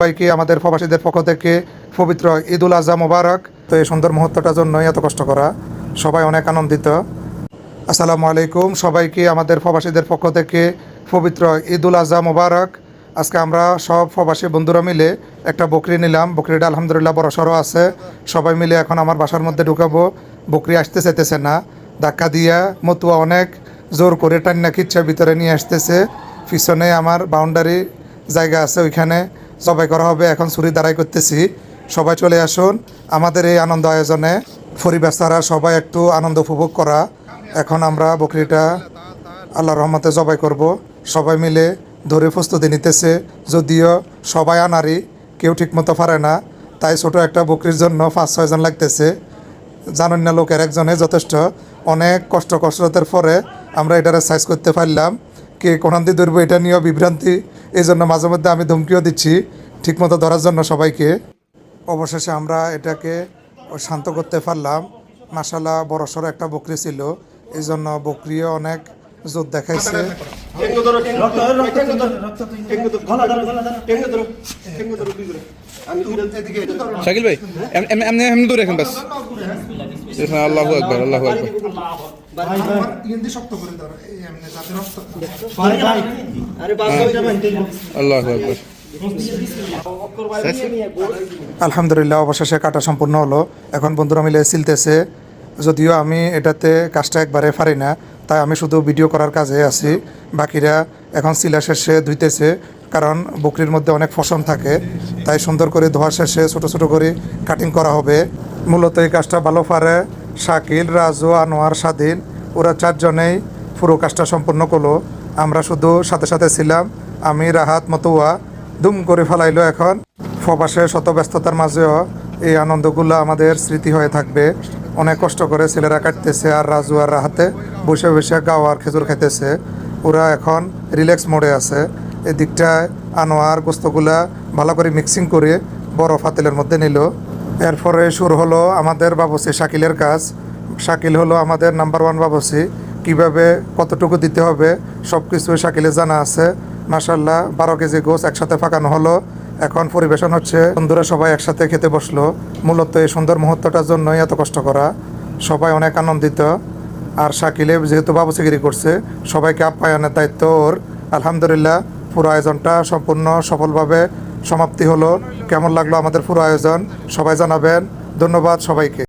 সবাইকে আমাদের প্রবাসীদের পক্ষ থেকে পবিত্র ঈদুল আজহা মোবারক। তো এই সুন্দর মুহূর্তটার জন্যই এত কষ্ট করা, সবাই অনেক আনন্দিত। আসসালামু আলাইকুম, সবাইকে আমাদের প্রবাসীদের পক্ষ থেকে পবিত্র ঈদুল আজহা মোবারক। আজকে আমরা সব প্রবাসী বন্ধুরা মিলে একটা বকরি নিলাম। বকরিটা আলহামদুলিল্লাহ বড় সড়ো আছে। সবাই মিলে এখন আমার বাসার মধ্যে ঢুকাবো। বকরি আসতে চাইতেছে না, ধাক্কা দিয়া মতুয়া অনেক জোর করে টান্না খিচ্ছা ভিতরে নিয়ে আসতেছে। পিছনে আমার বাউন্ডারি জায়গা আছে, ওইখানে সবাই করা হবে। এখন ছুরি দাঁড়াই করতেছি, সবাই চলে আসুন আমাদের এই আনন্দ আয়োজনে। পরিবেশ তারা সবাই একটু আনন্দ উপভোগ করা। এখন আমরা বকরিটা আল্লাহর রহমতে জবাই করব। সবাই মিলে ধরে প্রস্তুতি নিতেছে, যদিও সবাই আনারি, কেউ ঠিকমতো পারে না, তাই ছোট একটা বকরির জন্য 5-6 জন লাগতেছে। জানেন না, লোকের একজনে যথেষ্ট। অনেক কষ্টের পরে আমরা এটারে সাইজ করতে পারলাম। কে কোনান দিয়ে ধরবো এটা নিয়েও বিভ্রান্তি, এই জন্য মাঝে মধ্যে আমি ধমকিও দিচ্ছি ঠিকমতো ধরার জন্য সবাইকে। অবশেষে আমরা এটাকে শান্ত করতে পারলাম। মাশাআল্লাহ বড়সড় একটা বকরি ছিল, এই জন্য বকরিও অনেক জোর দেখাইছে। শাকিল ভাই এমনি এমনি দূরে রাখেন বাস। আল্লাহু আকবার, আল্লাহু আকবার। আল্লাহু আকবার। আলহামদুলিল্লাহ অবশেষে কাটা সম্পূর্ণ হলো। এখন বন্ধুরা মিলে সিলতেছে। যদিও আমি এটাতে কাজটা একবারে পারি না, তাই আমি শুধু ভিডিও করার কাজে আছি। বাকিরা এখন সিলা শেষে ধুইতেছে, কারণ বকরির মধ্যে অনেক ফসম থাকে, তাই সুন্দর করে ধোয়া শেষে ছোট ছোট করে কাটিং করা হবে। মূলত এই কাজটা ভালো পারে শাকিল, রাজু, আনোয়ার, স্বাধীন, ওরা 4 জনেই পুরো কাজটা সম্পূর্ণ করলো। আমরা শুধু সাথে সাথে ছিলাম। আমি, রাহাত, মতুয়া দুম করে ফেলাইলো। এখন প্রবাসে শত ব্যস্ততার মাঝেও এই আনন্দগুলো আমাদের স্মৃতি হয়ে থাকবে। অনেক কষ্ট করে ছেলেরা কাটতেছে, আর রাজু আর রাহাতে বসে বসে গাও আর খেজুর খাইতেছে। ওরা এখন রিল্যাক্স মোডে আছে। এদিকটায় আনোয়ার গোস্তগুলা ভালো করে মিক্সিং করে বড় ফাতেলের মধ্যে নিল। এরপরে শুরু হলো আমাদের বাবুসি শাকিলের কাজ। শাকিল হলো আমাদের নাম্বার 1 বাবুসি। কীভাবে কতটুকু দিতে হবে সব কিছু শাকিলের জানা আছে। মাশাআল্লাহ 12 কেজি গোস একসাথে পাকানো হলো। এখন পরিবেশন হচ্ছে, বন্ধুরা সবাই একসাথে খেতে বসলো। মূলত এই সুন্দর মুহূর্তটার জন্যই এত কষ্ট করা, সবাই অনেক আনন্দিত। আর শাকিলে যেহেতু বাবুসিগিরি করছে, সবাইকে আপ্যায়নের দায়িত্ব ওর। আলহামদুলিল্লাহ পুরো আয়োজনটা সম্পূর্ণ সফলভাবে সমাপ্তি হলো। কেমন লাগলো আমাদের পুরো আয়োজন সবাই জানাবেন। ধন্যবাদ সবাইকে।